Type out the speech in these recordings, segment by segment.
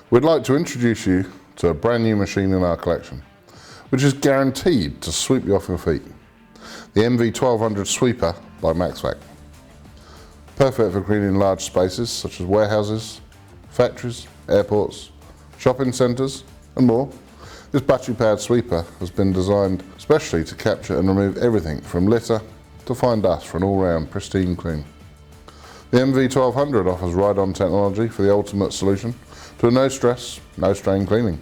We'd like to introduce you to a brand new machine in our collection, which is guaranteed to sweep you off your feet. The MV1200 Sweeper by MAXVAC. Perfect for cleaning large spaces such as warehouses, factories, airports, shopping centres and more. This battery-powered sweeper has been designed specially to capture and remove everything from litter to fine dust for an all-round pristine clean. The MV1200 offers ride-on technology for the ultimate solution to a no-stress, no-strain cleaning.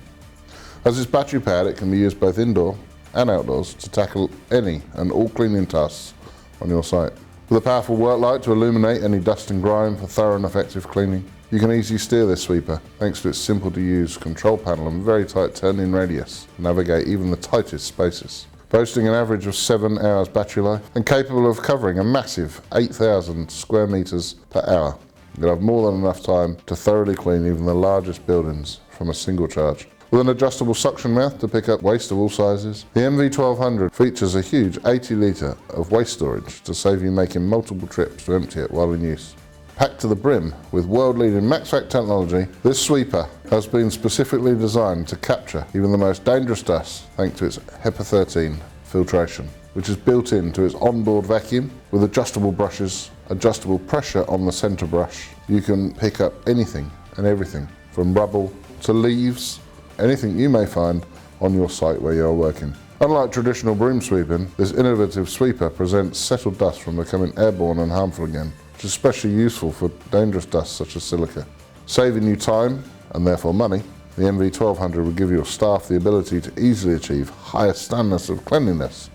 As it's battery-powered, it can be used both indoor and outdoors to tackle any and all cleaning tasks on your site. With a powerful work light to illuminate any dust and grime for thorough and effective cleaning, you can easily steer this sweeper thanks to its simple to use control panel and very tight turning radius to navigate even the tightest spaces. Boasting an average of 7 hours battery life and capable of covering a massive 8,000 square meters per hour. You'll have more than enough time to thoroughly clean even the largest buildings from a single charge. With an adjustable suction mouth to pick up waste of all sizes, the MV1200 features a huge 80 litre of waste storage to save you making multiple trips to empty it while in use. Packed to the brim with world-leading MAXVAC technology, this sweeper has been specifically designed to capture even the most dangerous dust thanks to its HEPA 13 filtration, which is built into its onboard vacuum with adjustable brushes, adjustable pressure on the centre brush. You can pick up anything and everything from rubble to leaves, anything you may find on your site where you are working. Unlike traditional broom sweeping, this innovative sweeper prevents settled dust from becoming airborne and harmful again, which is especially useful for dangerous dust such as silica. Saving you time and therefore money, the MV1200 will give your staff the ability to easily achieve higher standards of cleanliness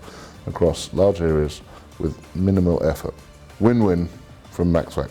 across large areas with minimal effort. Win-win from MAXVAC.